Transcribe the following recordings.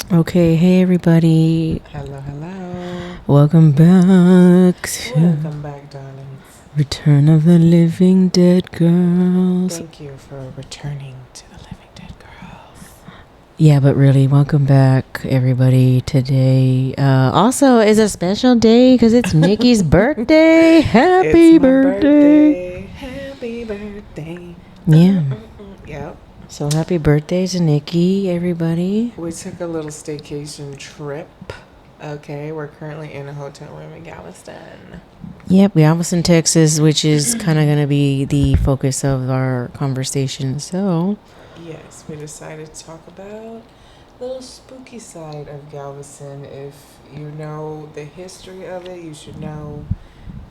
Okay, hey everybody. Hello, hello. Welcome back to Welcome back, darlings. Return of the Living Dead Girls. Thank you for returning to the Living Dead Girls. Yeah, but really, welcome back, everybody. Today also is a special day because it's Nikki's birthday. Happy It's my birthday. Happy birthday. Yeah. Yep. So happy birthday to Nikki, everybody. We took a little staycation trip. Okay, we're currently in a hotel room in Galveston. Yep, Galveston, Texas, which is kind of going to be the focus of our conversation. So, Yes, we decided to talk about the little spooky side of Galveston. If you know the history of it, you should know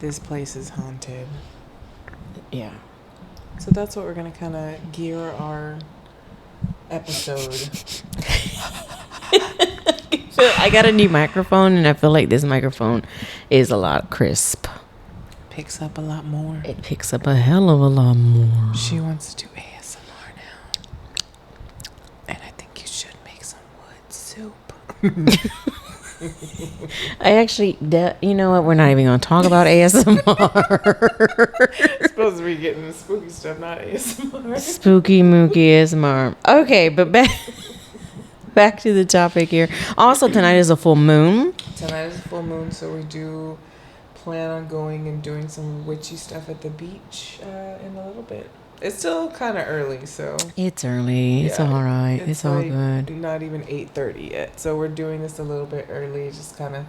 this place is haunted. yeah. So that's what we're going to kind of gear our episode. I got a new microphone, and I feel like this microphone is a lot crisp. Picks up a lot more. It picks up a hell of a lot more. She wants to do ASMR now. And I think you should make some wood soup. I actually, you know what? We're not even going to talk about ASMR. Supposed to be getting the spooky stuff, not ASMR. Spooky mooky ASMR. Okay, but back to the topic here. Also, tonight is a full moon. Tonight is a full moon, so we do plan on going and doing some witchy stuff at the beach in a little bit. It's still kind of early, so It's early. It's all right. It's all like good. Not even 8:30 yet, so we're doing this a little bit early, just kind of.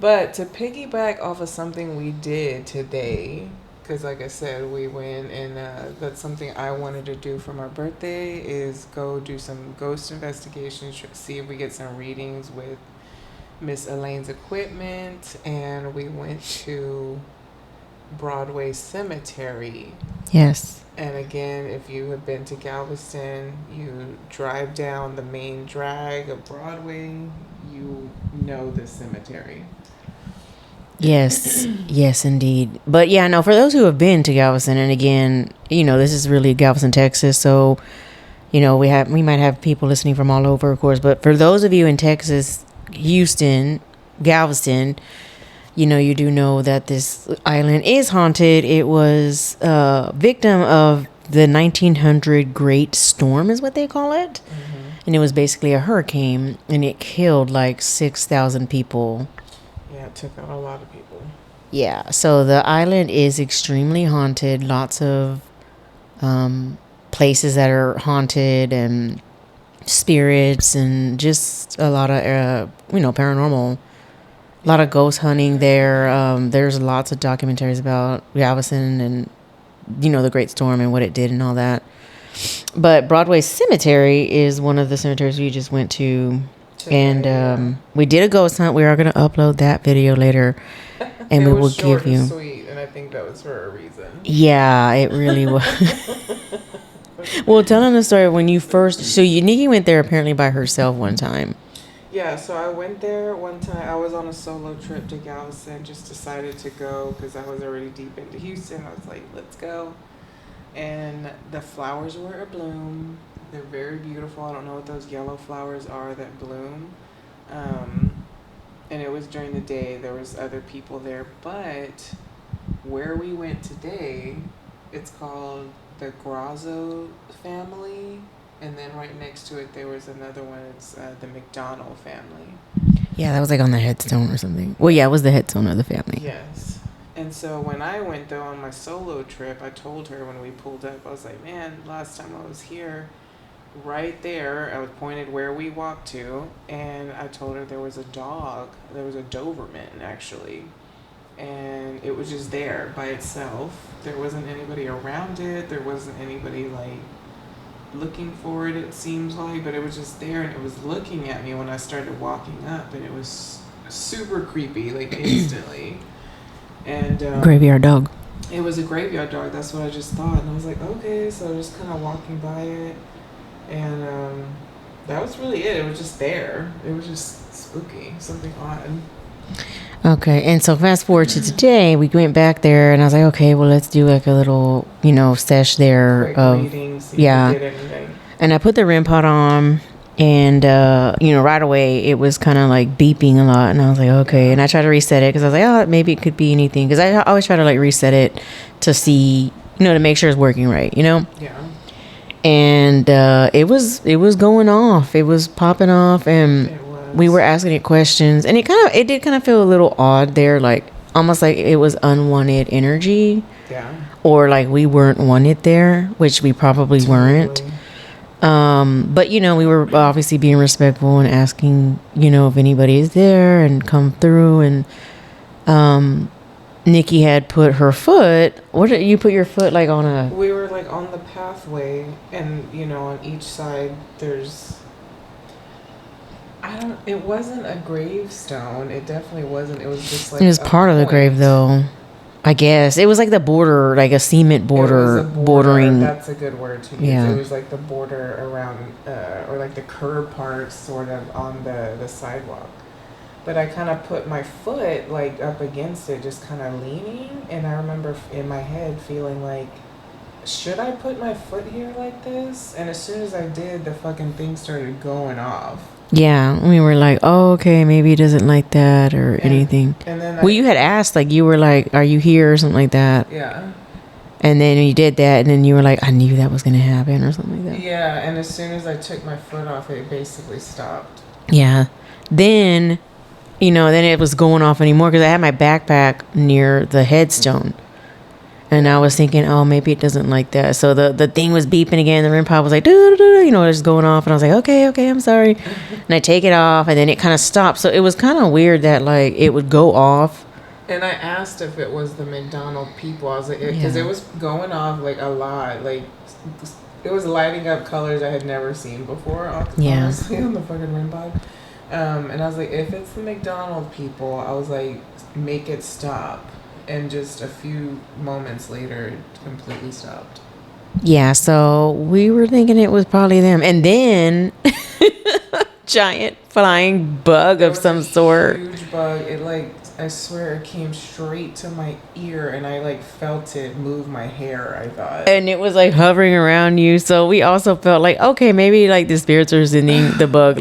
But to piggyback off of something we did today, because like I said, we went and that's something I wanted to do for my birthday is go do some ghost investigations, see if we get some readings with Miss Elaine's equipment, and we went to Broadway Cemetery. Yes. And again, if you have been to Galveston, you drive down the main drag of Broadway, you know the cemetery. Yes, yes, indeed. But yeah, no, for those who have been to Galveston, and again, you know, this is really Galveston, Texas, so, you know, we might have people listening from all over, of course, but for those of you in Texas, Houston, Galveston, you know, you do know that this island is haunted. It was a victim of the 1900 Great Storm is what they call it. Mm-hmm. And it was basically a hurricane, and it killed like 6,000 people. Yeah, it took out a lot of people. Yeah, so the island is extremely haunted. Lots of places that are haunted and spirits and just a lot of, paranormal. A lot of ghost hunting there. There's lots of documentaries about Galveston and, you know, the Great Storm and what it did and all that. But Broadway Cemetery is one of the cemeteries we just went to. And we did a ghost hunt. We are going to upload that video later. And we will give you. Sweet, and I think that was for a reason. Yeah, it really was. Well, telling the story when you first. So Nikki went there apparently by herself one time. Yeah, so I went there one time. I was on a solo trip to Galveston, just decided to go because I was already deep into Houston. I was like, let's go. And the flowers were abloom. They're very beautiful. I don't know what those yellow flowers are that bloom. And it was during the day. There was other people there. But where we went today, it's called the Grazo family. And then right next to it, there was another one. It's the McDonald family. Yeah, that was like on the headstone or something. Well, yeah, it was the headstone of the family. Yes. And so when I went, though, on my solo trip, I told her when we pulled up, I was like, man, last time I was here, right there, I was pointed where we walked to, and I told her there was a dog. There was a Doberman, actually. And it was just there by itself. There wasn't anybody around it. There wasn't anybody, like, looking for it, it seems like, but it was just there, and it was looking at me when I started walking up, and it was super creepy, like instantly. And Graveyard dog. It was a graveyard dog. That's what I just thought, and I was like, okay. So just kind of walking by it, and that was really it. It was just there. It was just spooky, something odd. Okay, and so fast forward to today, we went back there, and I was like, okay, well, let's do like a little, sesh there. Readings, yeah. And I put the REM pod on, And right away it was kind of like beeping a lot, and I was like, okay. And I tried to reset it because I was like, oh, maybe it could be anything, because I always try to like reset it to see, to make sure it's working right, Yeah. And it was going off, it was popping off, and we were asking it questions, and it did kind of feel a little odd there, like almost like it was unwanted energy. Yeah. Or like we weren't wanted there, which we probably weren't. But we were obviously being respectful and asking, if anybody is there and come through. And Nikki had put her foot. What did you put your foot like on a? We were like on the pathway, and on each side there's. It wasn't a gravestone. It definitely wasn't. It was just like. It was part of the grave, though. I guess it was like the border, like a cement border, bordering. That's a good word to use. Yeah. It was like the border around, or like the curb part, sort of on the sidewalk. But I kind of put my foot like up against it, just kind of leaning, and I remember in my head feeling like, should I put my foot here like this? And as soon as I did, the fucking thing started going off. Yeah, we were like, oh, okay, maybe he doesn't like that or anything. And then you had asked, like, you were like, are you here or something like that? Yeah. And then you did that, and then you were like, I knew that was going to happen or something like that. Yeah, and as soon as I took my foot off, it basically stopped. Yeah. Then, then it was going off anymore because I had my backpack near the headstone. And I was thinking, oh, maybe it doesn't like that. So the thing was beeping again. The REM pod was like, it was going off. And I was like, okay, I'm sorry. And I take it off, and then it kind of stopped. So it was kind of weird that, like, it would go off. And I asked if it was the McDonald's people. I was like, because it was going off, like, a lot. Like, it was lighting up colors I had never seen before, honestly, on the fucking REM pod. And I was like, if it's the McDonald's people, I was like, make it stop. And just a few moments later, it completely stopped. Yeah, so we were thinking it was probably them. And then, giant flying bug of some sort. Huge bug. It I swear it came straight to my ear, and I felt it move my hair, I thought. And it was hovering around you. So we also felt like, okay, maybe the spirits are sending the bug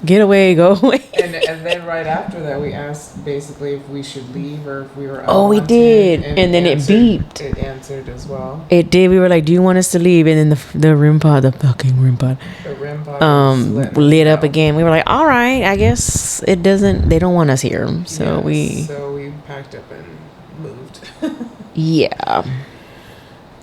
get away, go away. And then right after that, we asked basically if we should leave or if we were. Oh, we did, and then it beeped. It answered as well. It did. We were like, "Do you want us to leave?" And then the REM pod, the fucking REM pod, lit up again. We were like, "All right, I guess it doesn't. They don't want us here." So we packed up and moved. Yeah.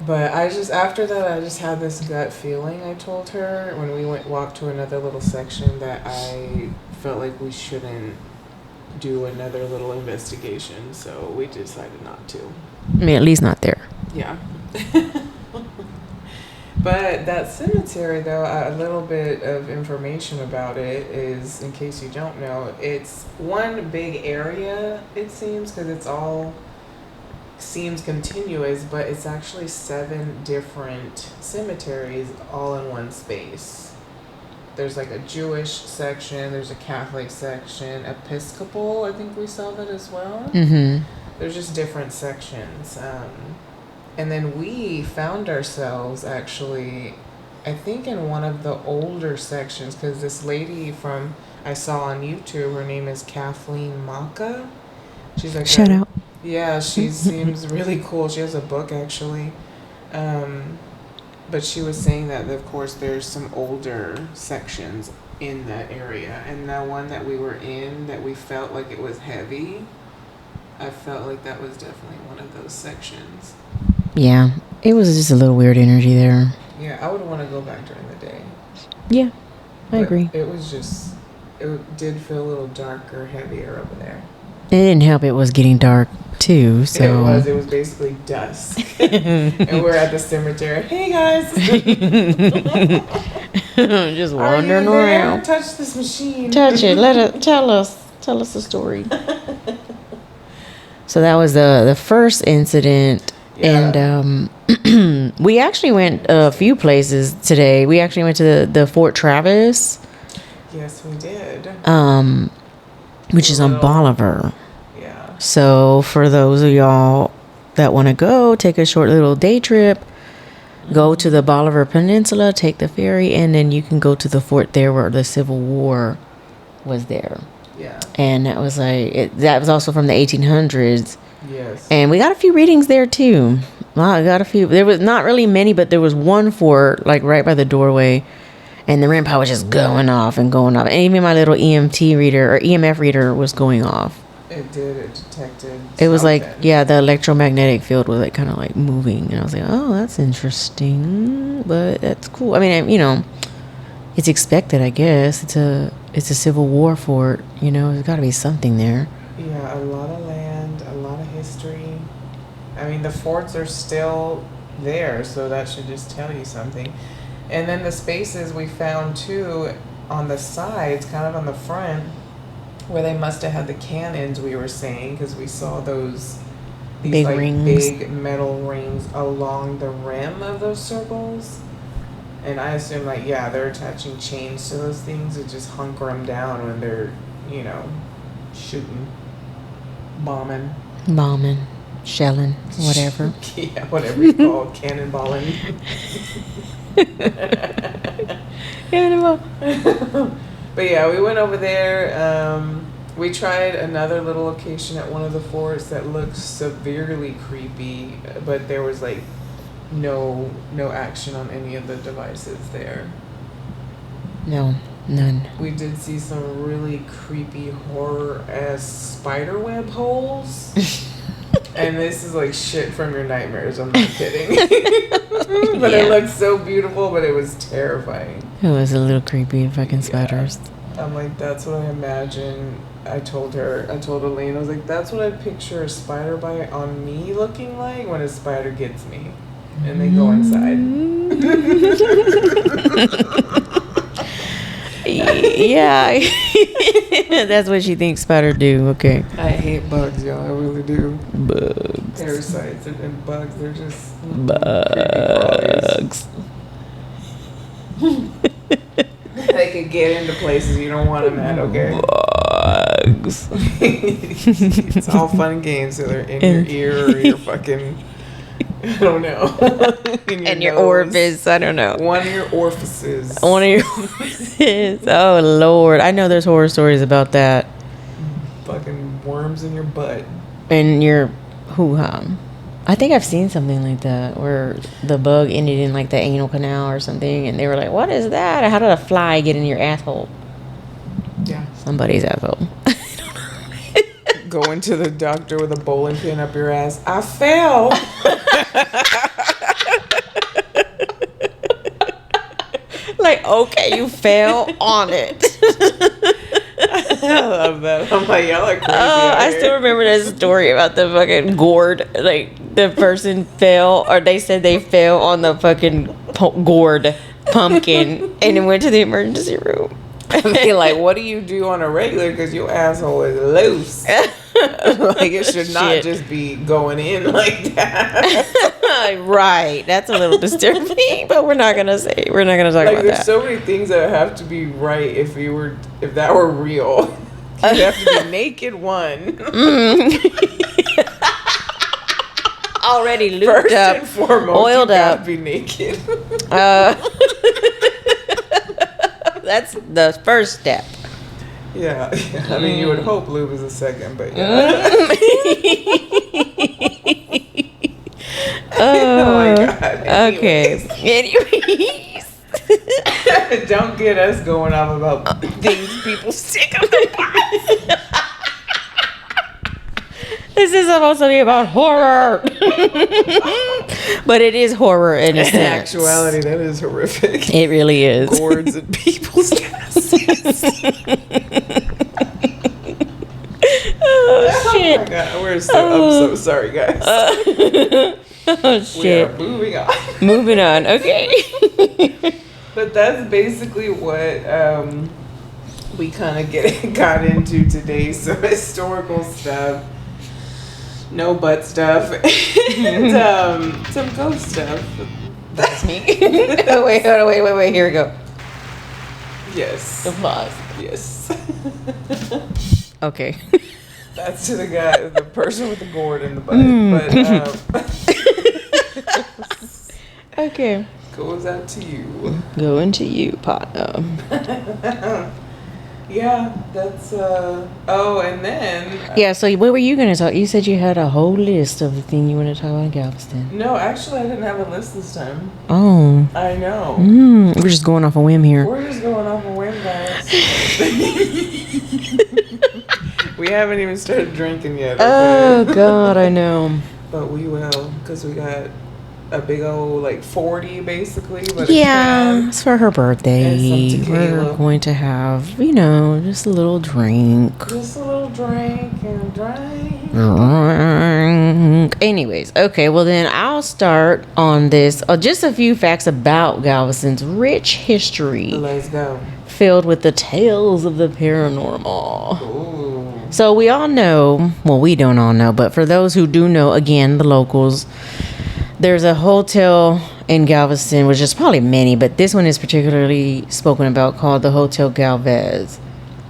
But after that, I just had this gut feeling, I told her, when we walked to another little section, that I felt like we shouldn't do another little investigation. So we decided not to. I mean, at least not there. Yeah. But that cemetery, though, a little bit of information about it is, in case you don't know, it's one big area, it seems, because it's all... seems continuous, but it's actually 7 different cemeteries all in one space. There's a Jewish section, there's a Catholic section, Episcopal, I think we saw that as well. Mm-hmm. There's just different sections. And then we found ourselves actually, I think, in one of the older sections, because this lady I saw on YouTube, her name is Kathleen Maka. She's shout out. Yeah, she seems really cool. She has a book, actually. But she was saying that, of course, there's some older sections in that area. And that one that we were in, that we felt like it was heavy, I felt like that was definitely one of those sections. Yeah, it was just a little weird energy there. Yeah, I would want to go back during the day. Yeah, I agree. It did feel a little darker, heavier over there. It didn't help it was getting dark, too, so... It was basically dusk. And we're at the cemetery. Hey, guys! Just wandering around. Touch this machine. Touch it. Tell us the story. So that was the first incident. Yeah. And we actually went a few places today. We actually went to the Fort Travis. Yes, we did. Which is on Bolivar. Yeah. So for those of y'all that want to go, take a short little day trip. Go to the Bolivar Peninsula, take the ferry, and then you can go to the fort there where the Civil War was there. Yeah. And that was that was also from the 1800s. Yes. And we got a few readings there too. Wow, I got a few. There was not really many, but there was one fort like right by the doorway, and the REM pod was just going off and going off. And even my little EMT reader or EMF reader was going off. It did. It detected. It was like, something. yeah, the electromagnetic field was like kind of like moving, and I was like, oh, that's interesting, but that's cool. I mean, you know, it's expected, I guess. It's a Civil War fort, you know. There's got to be something there. Yeah, a lot of land, a lot of history. I mean, the forts are still there, so that should just tell you something. And then the spaces we found too on the sides, kind of on the front, where they must have had the cannons, we were saying, because we saw these Big like rings. big metal rings along the rim of those circles. And I assume, like, yeah, they're attaching chains to those things to just hunker them down when they're, you know, shooting, bombing, Shelling, whatever. yeah, whatever you call it, cannonballing. But yeah, we went over there. We tried another little location at one of the forts that looked severely creepy, but there was like no action on any of the devices there. No, none. We did see some really creepy horror-ass spider web holes. And this is like shit from your nightmares, I'm not kidding. But Yeah. it looked so beautiful, but it was terrifying. It was a little creepy, fucking spiders. I'm like, that's what I imagine. I told Elaine, I was like, that's what I picture a spider bite on me looking like when a spider gets me. And they go inside. Yeah. That's what she thinks spider do. Okay. I hate bugs, y'all. I really do. Bugs. Parasites and bugs, they're just Bugs. they could get into places you don't want them at, okay? Bugs. It's all fun and games, so they're in your ear or your fucking, I don't know. And your nose. orifice, I don't know. One of your orifices. One of your orifices. Oh, Lord. I know there's horror stories about that. Fucking worms in your butt. And your hoo-ha. I think I've seen something like that where the bug ended in like the anal canal or something, and they were like, what is that? How did a fly get in your asshole? Yeah. Somebody's asshole. Going to the doctor with a bowling pin up your ass. I fell. Like, okay, you fell on it. I love that. I'm like, y'all are crazy. Oh, I here. still remember that story about the fucking gourd. Like, the person fell, or they said they fell on the fucking gourd pumpkin and it went to the emergency room. They like, what do you do on a regular? Because your asshole is loose. Like, it should not Shit. just be going in like that. Right. That's a little disturbing, but we're not going to talk Like, about there's that. so many things that have to be right if that were real. You'd have to be naked, one. Already lubed First up, and foremost, oiled you gotta up. be naked. That's the first step. Yeah. I mean, you would hope lube is a second, but yeah. Oh my God. Okay. Anyways. Don't get us going off about things people stick up their butts. This is supposed to be about horror. But it is horror in a In sense. actuality, that is horrific. It really is. Gourds in people's asses. Oh, shit. Oh my God, I'm so sorry, guys. Oh, We are shit. moving on. Moving on. Okay. But that's basically what we kind of got into today. Some historical stuff, no butt stuff, and some ghost stuff. That's me. Oh, wait. Here we go. Yes. Applause. Yes. Okay. That's to the person with the gourd in the butt. But Okay. Goes out to you. Going to you, partner. Yeah, that's oh, and then Yeah, so what were you going to talk? You said you had a whole list of the thing you want to talk about in Galveston. no, actually I didn't have a list this time. Oh. I know. We're just going off a whim here. We're just going off a whim, guys. We haven't even started drinking yet. Okay? Oh, God, I know. But we will, because we got a big old, like, 40, basically. But Yeah, it's for her birthday. And some tequila. We're going to have, just a little drink. Just a little drink and drink. Anyways, okay, well then I'll start on this. Just a few facts about Galveston's rich history. Let's go. Filled with the tales of the paranormal. Ooh. So we all know, well, we don't all know, but for those who do know, again, the locals, there's a hotel in Galveston, which is probably many, but this one is particularly spoken about, called the Hotel Galvez.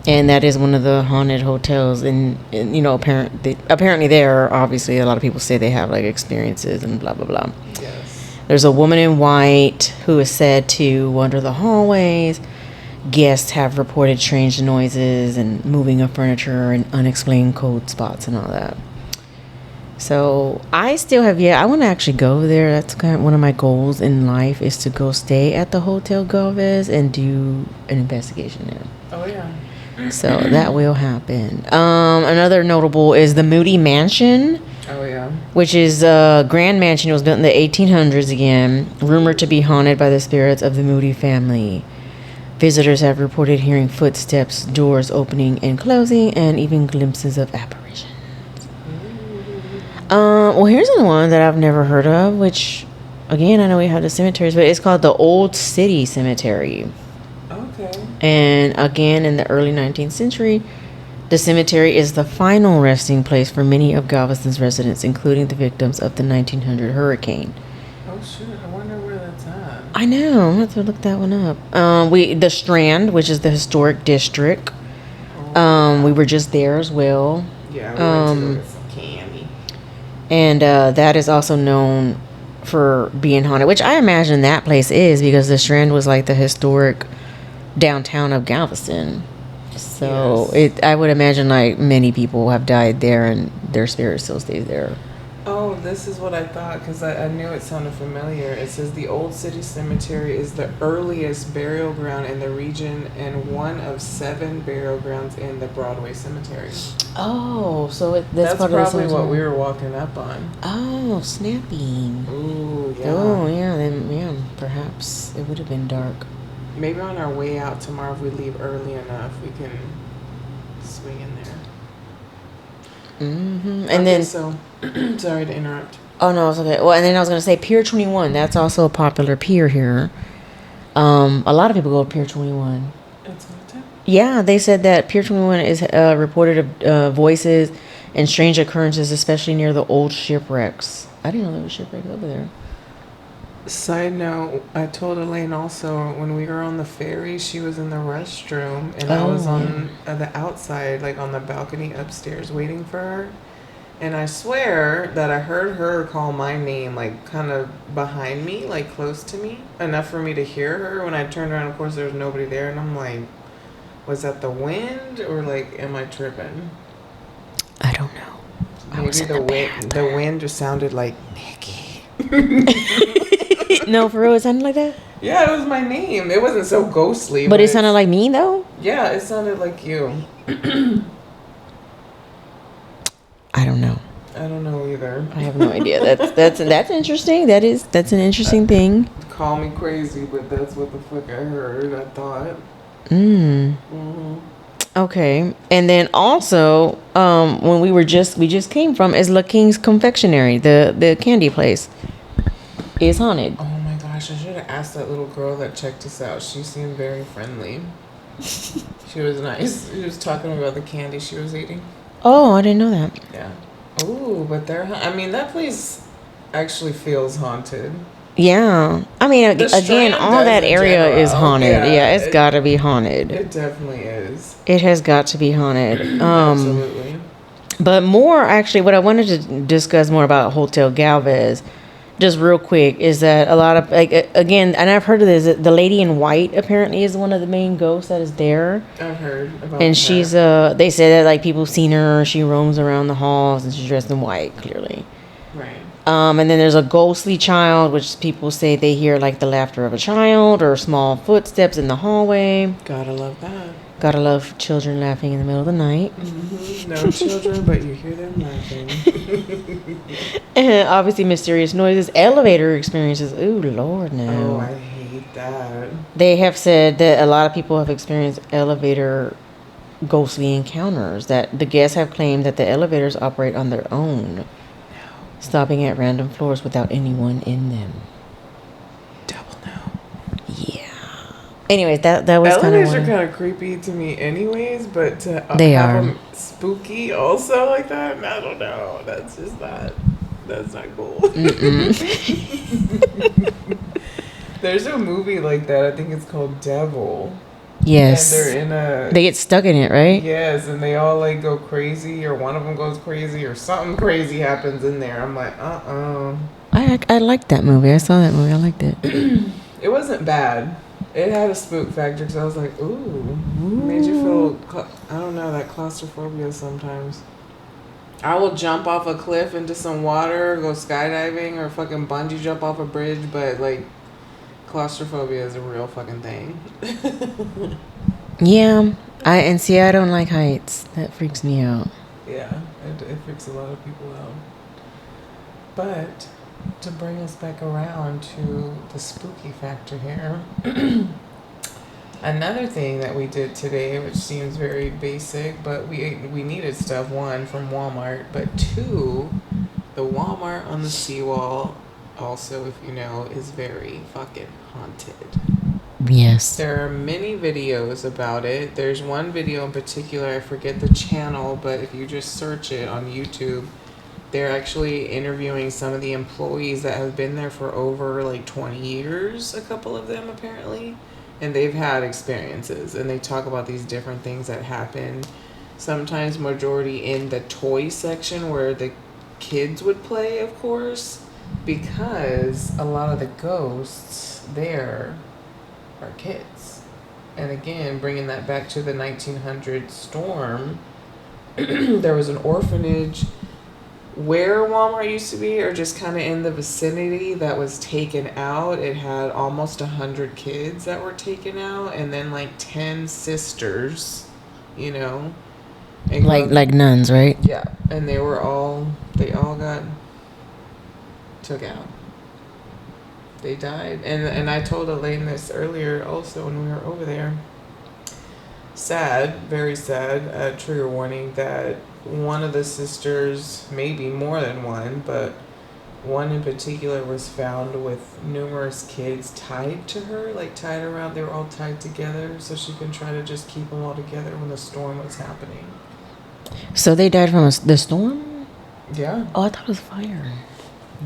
And that is one of the haunted hotels. And apparently there, obviously, a lot of people say they have, like, experiences and blah, blah, blah. Yes. There's a woman in white who is said to wander the hallways. Guests have reported strange noises and moving of furniture and unexplained cold spots and all that. So I still have I want to actually go there. That's kind of one of my goals in life, is to go stay at the Hotel Galvez and do an investigation there. Oh, yeah. So that will happen. Another notable is the Moody Mansion. Oh, yeah. Which is a grand mansion. It was built in the 1800s again, rumored to be haunted by the spirits of the Moody family. Visitors have reported hearing footsteps, doors opening and closing, and even glimpses of apparitions. Well, here's the one that I've never heard of, which, again, I know we have the cemeteries, but it's called the Old City Cemetery. Okay. And again, in the early 19th century, the cemetery is the final resting place for many of Galveston's residents, including the victims of the 1900 hurricane. Oh, shit. I wonder where that's at. I know. I'm going to have to look that one up. The Strand, which is the historic district. We were just there as well. Yeah, we went to go get some candy. And that is also known for being haunted, which I imagine that place is, because the Strand was like the historic downtown of Galveston. So Yes. I would imagine like many people have died there and their spirit still stays there. Oh, this is what I thought, because I knew it sounded familiar. It says the Old City Cemetery is the earliest burial ground in the region and one of 7 burial grounds in the Broadway Cemetery. Oh, so That's part probably of the what we were walking up on. Oh, snappy. Ooh, yeah. Oh, yeah. Then, yeah, perhaps it would have been dark. Maybe on our way out tomorrow, if we leave early enough, we can swing in there. Mm-hmm. And Okay, then, so, sorry to interrupt. oh no, it's okay. Well, and then I was gonna say Pier 21. That's also a popular pier here. A lot of people go to Pier 21. It's what time? Yeah, they said that Pier 21 is reported voices and strange occurrences, especially near the old shipwrecks. I didn't know there were shipwrecks over there. Side note, I told Elaine also when we were on the ferry, she was in the restroom and I was on the outside, like on the balcony upstairs waiting for her. And I swear that I heard her call my name, like kind of behind me, like close to me, enough for me to hear her. When I turned around, of course, there was nobody there. And I'm like, was that the wind or like, am I tripping? I don't know. Maybe the wind just sounded like Nikki. No, for real, it sounded like that? Yeah, it was my name. It wasn't so ghostly. But it sounded like me, though? Yeah, it sounded like you. I don't know. I don't know either. I have no idea. That's interesting. That's an interesting thing. Call me crazy, but that's what the fuck I heard. I thought. Mm. Okay, and then also, when we just came from is La King's Confectionery, the candy place, is haunted. Oh my gosh, I should have asked that little girl that checked us out. She seemed very friendly. She was nice. She was talking about the candy she was eating. Oh, I didn't know that. Yeah. Ooh, but that place actually feels haunted. Yeah, I mean, again, all that area is haunted. Yeah, it's got to be haunted. It definitely is. It has got to be haunted. Absolutely. But more, actually, what I wanted to discuss more about Hotel Galvez, just real quick, is that a lot of, like, again, and I've heard of this, the lady in white apparently is one of the main ghosts that is there. I've heard about And her. she's, they say that, like, people seen her, she roams around the halls, and she's dressed in white, clearly. Right. And then there's a ghostly child, which people say they hear, like, the laughter of a child or small footsteps in the hallway. Gotta love that. Gotta love children laughing in the middle of the night. Mm-hmm. No children, but you hear them laughing. And obviously mysterious noises, elevator experiences. Ooh, Lord, no. Oh, I hate that. They have said that a lot of people have experienced elevator ghostly encounters, that the guests have claimed that the elevators operate on their own, stopping at random floors without anyone in them. Double no. Yeah. Anyways, that was kind of elevators are kind of creepy to me, anyways. But to They have are. them spooky also like that, I don't know. That's just not. That's not cool. There's a movie like that. I think it's called Devil. Yes. And they're in a. They get stuck in it, right? Yes, and they all like go crazy, or one of them goes crazy, or something crazy happens in there. I'm like, I liked that movie. I saw that movie. I liked it. It wasn't bad. It had a spook factor because I was like, ooh. Made you feel, I don't know, that claustrophobia sometimes. I will jump off a cliff into some water, go skydiving, or fucking bungee jump off a bridge, but like, claustrophobia is a real fucking thing. Yeah. I don't like heights. That freaks me out. Yeah, it freaks a lot of people out. But to bring us back around to the spooky factor here, another thing that we did today, which seems very basic, but we needed stuff, one, from Walmart, but two, the Walmart on the seawall, also, if you know, is very fucking haunted. Yes. There are many videos about it. There's one video in particular, I forget the channel, but if you just search it on YouTube, they're actually interviewing some of the employees that have been there for over like 20 years, a couple of them apparently, and they've had experiences, and they talk about these different things that happen, sometimes majority in the toy section where the kids would play, of course, because a lot of the ghosts there are kids. And again, bringing that back to the 1900 storm, there was an orphanage where Walmart used to be, or just kind of in the vicinity, that was taken out. It had almost 100 kids that were taken out, and then like 10 sisters, you know, and Like nuns, right? yeah, and they all got took out. They died, and I told Elaine this earlier also when we were over there. Sad, very sad. Trigger warning that one of the sisters, maybe more than one, but one in particular was found with numerous kids tied to her, like tied around. They were all tied together so she can try to just keep them all together when the storm was happening. So they died from the storm? Yeah. Oh, I thought it was fire.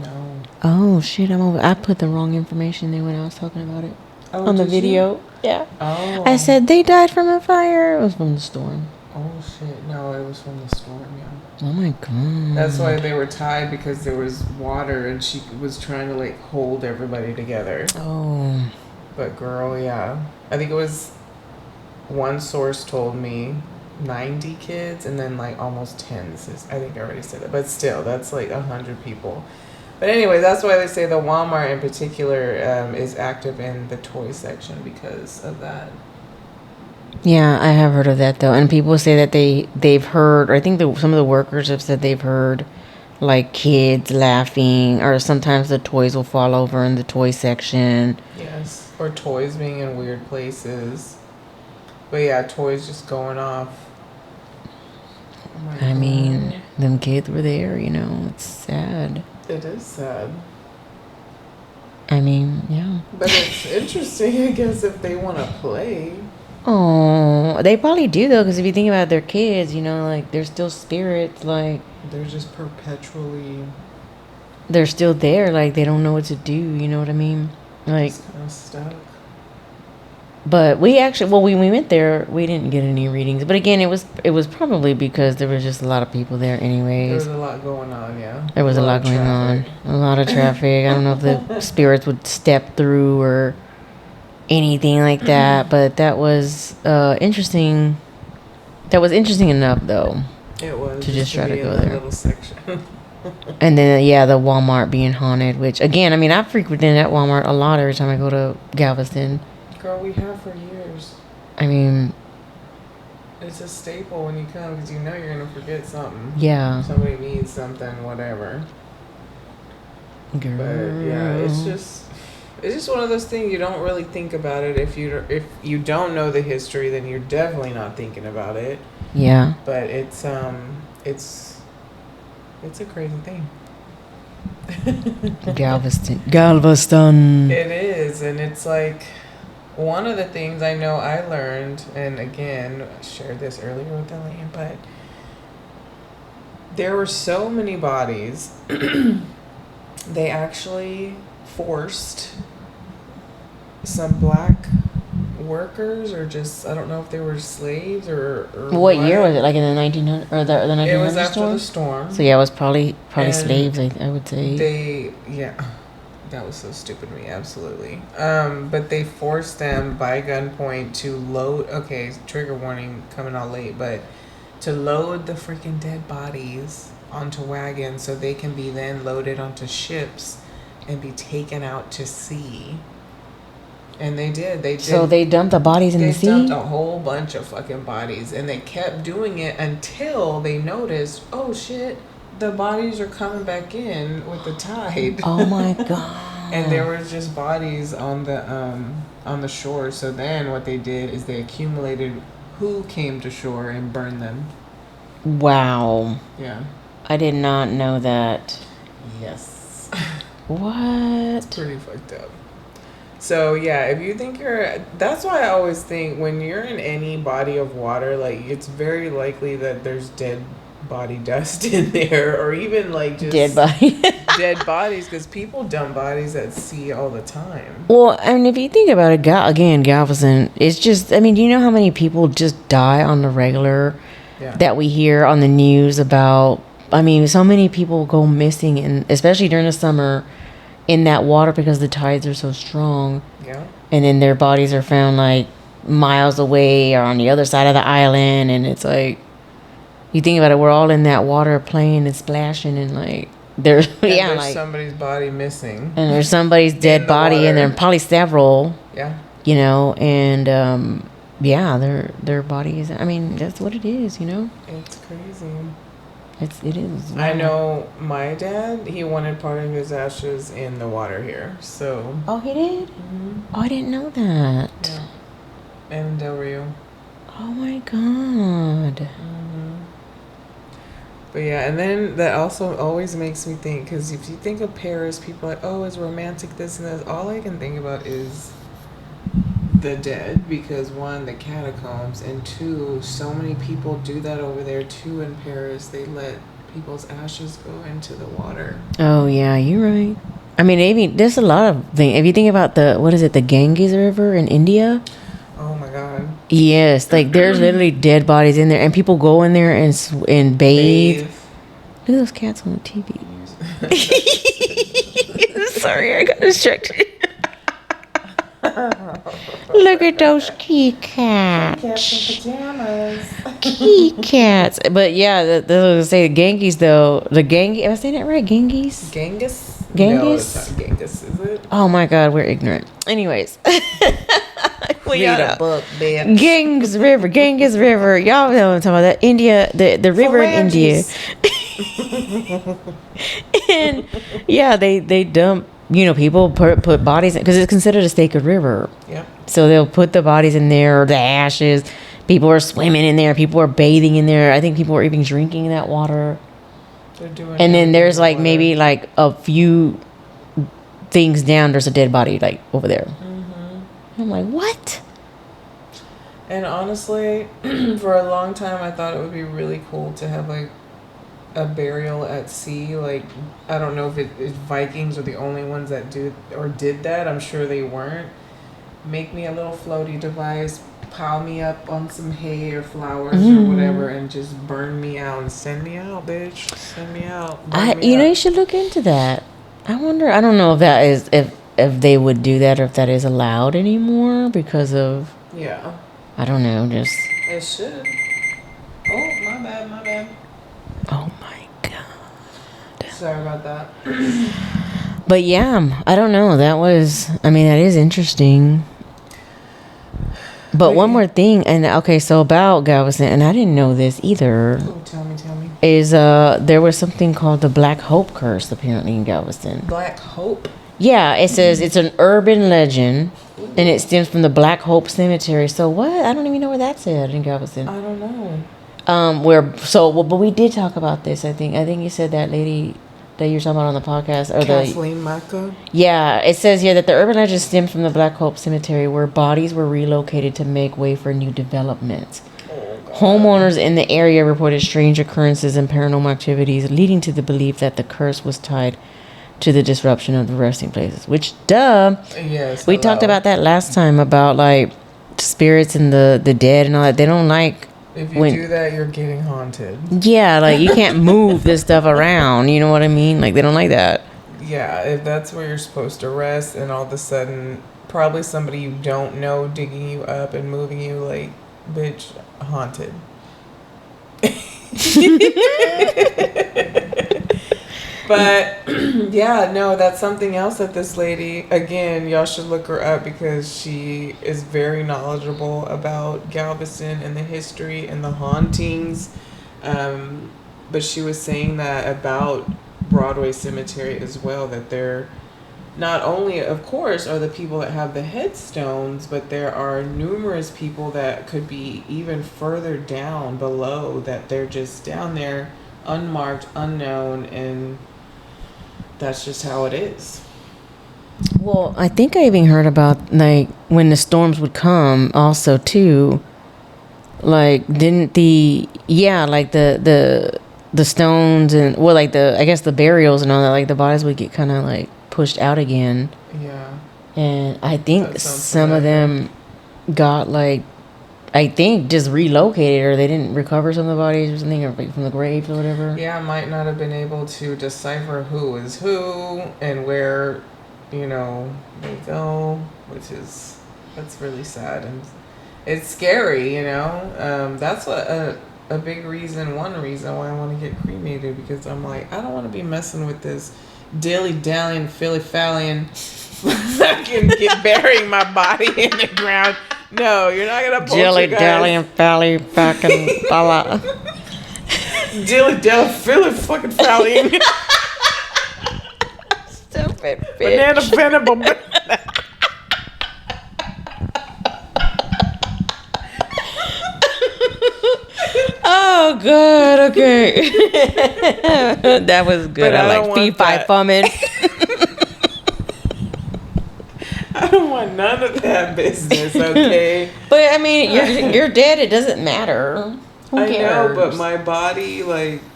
No. Oh, shit. I put the wrong information there when I was talking about it. Oh, On the did video. you? Yeah. Oh. I said they died from a fire. It was from the storm. Oh shit! No, it was from the storm. Yeah. Oh my god. That's why they were tied, because there was water and she was trying to like hold everybody together. Oh. But girl, yeah, I think it was. One source told me 90 kids, and then like almost 10. I think I already said it, but still, that's like 100 people. But anyway, that's why they say the Walmart in particular is active in the toy section because of that. Yeah, I have heard of that though, and people say that they've heard. Or I think some of the workers have said they've heard, like kids laughing, or sometimes the toys will fall over in the toy section. Yes, or toys being in weird places. But yeah, toys just going off. I mean, them kids were there. It's sad. It is sad. I mean, yeah. But it's interesting, I guess, if they want to play. Oh, they probably do though, because if you think about their kids, like they're still spirits, like they're just perpetually. They're still there, like they don't know what to do. You know what I mean? Like just kind of stuck. But we actually, well, when we went there, we didn't get any readings. But again, it was probably because there was just a lot of people there, There was anyways. a lot going on, yeah. There was a lot of going on, traffic. a lot of traffic. I don't know if the spirits would step through or anything like that, but that was interesting. That was interesting enough, though, It was to just try to be go in that there. little section. And then yeah, the Walmart being haunted, which again, I mean, I frequented that Walmart a lot every time I go to Galveston. Girl, we have for years. I mean, It's a staple when you come because you know you're gonna forget something. yeah, Somebody needs something, whatever. girl. But yeah, it's just one of those things you don't really think about it. If you don't know the history, then you're definitely not thinking about it. Yeah. But it's a crazy thing. Galveston. It is, and it's like one of the things I know I learned, and again, I shared this earlier with Elaine, but there were so many bodies. They actually forced some black workers, or just, I don't know if they were slaves or What year was it? Like in the 1900s or the 1900s It was after storm? the storm. So yeah, it was probably And slaves. I would say. That was so stupid of me, absolutely. But they forced them by gunpoint to load. Okay, trigger warning, coming out late, but to load the freaking dead bodies onto wagons so they can be then loaded onto ships and be taken out to sea. And they did. They did. So they dumped the bodies in the sea? They dumped a whole bunch of fucking bodies, and they kept doing it until they noticed, oh shit, the bodies are coming back in with the tide. Oh my god. And there was just bodies on the shore. So then what they did is they accumulated who came to shore and burned them. Wow. Yeah. I did not know that. Yes. What? Pretty fucked up. So yeah, if you think that's why I always think when you're in any body of water, like it's very likely that there's dead body dust in there, or even like just Dead body. dead bodies, because people dump bodies at sea all the time. Well, I mean, if you think about it, again, Galveston, it's just, I mean, do you know how many people just die on the regular that we hear on the news about? I mean, so many people go missing, and especially during the summer, in that water because the tides are so strong. Yeah. And then their bodies are found like miles away or on the other side of the island, and it's like, you think about it, we're all in that water playing and splashing, and like there's there's somebody's body missing, and there's somebody's dead body, and there probably several. Yeah. You know, and their bodies. I mean, that's what it is. You know. It's crazy. It is. I know my dad, he wanted part of his ashes in the water here, so. Oh, he did? Mm-hmm. Oh, I didn't know that. Yeah. In Del Rio. Oh my god. Mm-hmm. But yeah, and then that also always makes me think, because if you think of Paris, people are like, oh, it's romantic, this and that. All I can think about is the dead, because one, the catacombs, and two, so many people do that over there too in Paris. They let people's ashes go into the water. Oh yeah, you're right. I mean, maybe there's a lot of things. If you think about the Ganges River in India. Oh my god. Yes, like there's literally dead bodies in there, and people go in there and bathe. Look at those cats on the TV. Sorry, I got distracted. Look at those key cats. Cats in pajamas. Key cats. But yeah, say the Ganges though. The Ganges. Am I saying that right? Ganges. Genghis. Genghis. No, it's not Genghis, is it? Oh my God, we're ignorant. Anyways. Read a book, bitch. Ganges River. Y'all know what I'm talking about. That India, the river in India. And yeah, they dump. You know, people put bodies in because it's considered a sacred river. Yep. So they'll put the bodies in there, or the ashes. People are swimming in there. People are bathing in there. I think people are even drinking that water. They're doing. And then there's like maybe like a few things down. There's a dead body like over there. Mm-hmm. I'm like, what? And honestly, for a long time, I thought it would be really cool to have like a burial at sea. Like, I don't know if Vikings are the only ones that do or did that. I'm sure they weren't. make me a little floaty device, pile me up on some hay or flowers or whatever, and just burn me out and send me out, bitch. Send me out. You should look into that. I wonder. I don't know if that is if they would do that or if that is allowed anymore because of. Yeah. I don't know. Just. It should. Oh, my bad. My bad. Oh my god. Sorry about that. But yeah, I don't know. That is interesting. But one more thing, and okay, so about Galveston, and I didn't know this either. Oh, tell me. Is there was something called the Black Hope curse apparently in Galveston. Black Hope? Yeah, it says it's an urban legend, and it stems from the Black Hope Cemetery. So what? I don't even know where that's at in Galveston. I don't know. But we did talk about this. I think you said that lady that you're talking about on the podcast, or Kathleen Maka. Yeah, it says here that the urban legend stems from the Black Hope Cemetery, where bodies were relocated to make way for new developments. Homeowners in the area reported strange occurrences and paranormal activities, leading to the belief that the curse was tied to the disruption of the resting places. Which, yes, we talked about that last time about like spirits and the dead and all that. They don't like. If you do that, you're getting haunted. Yeah, like you can't move this stuff around. You know what I mean? Like they don't like that. Yeah, if that's where you're supposed to rest, and all of a sudden, probably somebody you don't know digging you up and moving you, like, bitch, haunted. But yeah, no, that's something else that this lady, again, y'all should look her up because she is very knowledgeable about Galveston and the history and the hauntings. But she was saying that about Broadway Cemetery as well, that they're not only, of course, are the people that have the headstones, but there are numerous people that could be even further down below, that they're just down there unmarked, unknown, and that's just how it is. Well, I think I even heard about like when the storms would come also too, like didn't the stones and I guess the burials and all that, like the bodies would get kind of like pushed out again. Yeah. And I think some of them got just relocated, or they didn't recover some of the bodies or something, or from the graves or whatever. Yeah, might not have been able to decipher who is who and where, they go, that's really sad, and it's scary, That's one reason why I want to get cremated, because I'm like, I don't want to be messing with this dilly-dallying, filly-fallying, fucking burying my body in the ground. No, you're not gonna dilly-dallying, fucking fella. Dilly-dally, filly-fucking-fallying. Stupid bitch. Banana venable. Oh, good. Okay. That was good. But I like fee-fi fumming. I don't want none of that business, okay? But I mean, you're dead. It doesn't matter. Who cares? I know, but my body,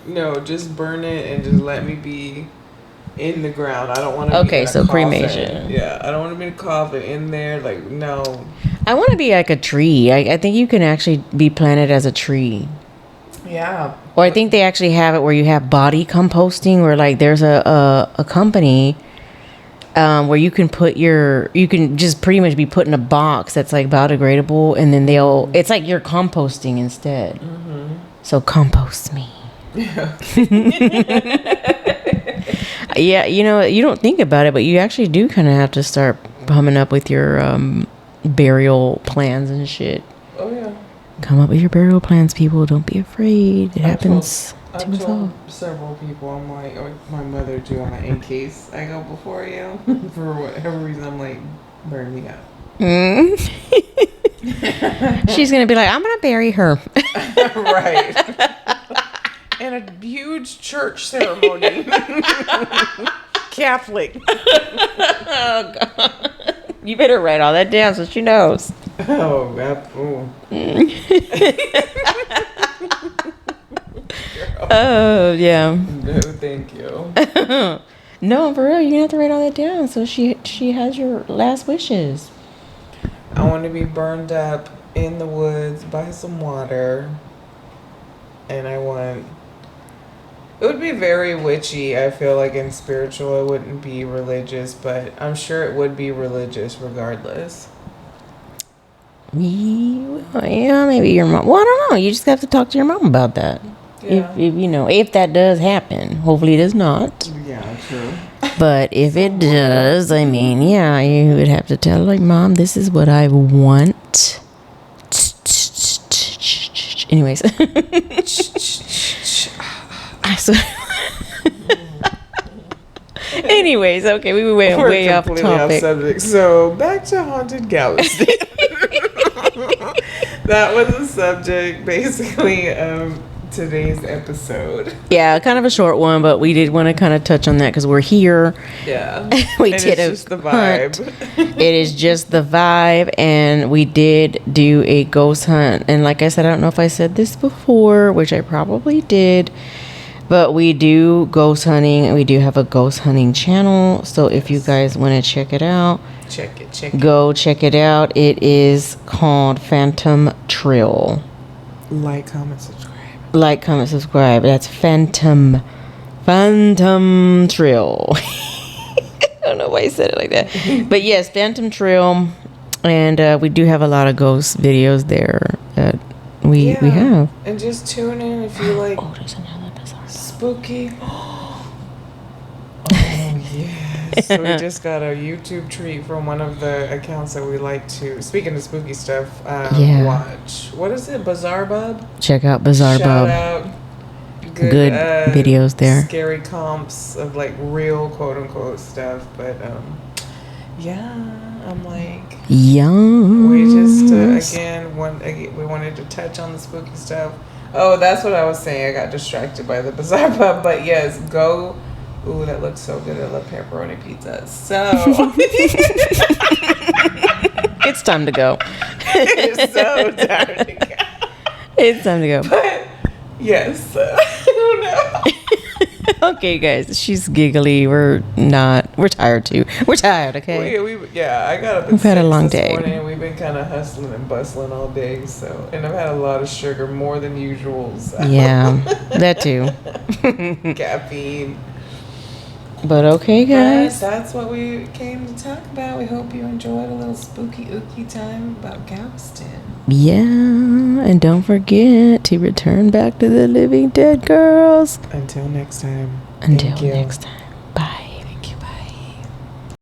no, just burn it and just let me be in the ground. I don't want to be in a coffin. Cremation. Yeah, I don't want to be in a coffin in there. No. I want to be like a tree. I think you can actually be planted as a tree. Yeah. Or I think they actually have it where you have body composting, where there's a company where you can just pretty much be put in a box that's biodegradable, and then it's like you're composting instead. Mm-hmm. So compost me. Yeah. Yeah, you don't think about it, but you actually do kind of have to start coming up with your burial plans and shit. Oh yeah. Come up with your burial plans, people. Don't be afraid. It happens. I've told several people, I'm like, my mother too, I'm like, in case I go before you, for whatever reason, I'm like, burn me up. She's going to be like, I'm going to bury her. Right. In a huge church ceremony. Catholic. Oh, God. You better write all that down so she knows. Oh, that fool. Oh, yeah. No, thank you. No, for real, you're gonna have to write all that down so she has your last wishes. I want to be burned up in the woods by some water. And I want... It would be very witchy, I feel like, and spiritual. It wouldn't be religious, but I'm sure it would be religious regardless. Yeah, maybe your mom. Well, I don't know. You just have to talk to your mom about that. Yeah. If you know, if that does happen. Hopefully it does not. Yeah, true. But if it does, I mean, yeah, you would have to tell, like, Mom, this is what I want. Anyways. Anyways, okay, we went way off topic. Off subject. So back to haunted Galveston. That was the subject, basically, of today's episode. Yeah, kind of a short one, but we did want to kind of touch on that because we're here. Yeah, we and did it's just the vibe. It is just the vibe, and we did do a ghost hunt. And like I said, I don't know if I said this before, which I probably did. But we do ghost hunting. We do have a ghost hunting channel. So if you guys want to check it out, go check it out. It is called Phantom Trill. Like, comment, subscribe. Like, comment, subscribe. That's Phantom Trill. I don't know why I said it like that. But yes, Phantom Trill. And we do have a lot of ghost videos there that we have. And just tune in if you like. Oh, there's another bizarre spooky. Oh yes. So we just got a YouTube treat from one of the accounts that we like to, speaking of spooky stuff, watch. What is it? Bizarre Bub? Check out Bizarre Shout Bub. out. Good videos there. Scary comps of like real quote unquote stuff. But yeah, I'm like, young. we just again we wanted to touch on the spooky stuff. Oh, that's what I was saying. I got distracted by the Bizarre Pub. But yes, go. Ooh, that looks so good. I love pepperoni pizza. So it's time to go. It's so time to go. It's time to go. But yes, I don't know. Okay, guys, she's giggly. We're tired too. We're tired, okay? I got up at We've had a 6 long this day. morning, and we've been kind of hustling and bustling all day. So, and I've had a lot of sugar, more than usual. So. Yeah, that too. Caffeine. But okay, guys. But that's what we came to talk about. We hope you enjoyed a little spooky ooky time about Galveston. Yeah, and don't forget to return back to the living dead, girls. Until next time. Until next time.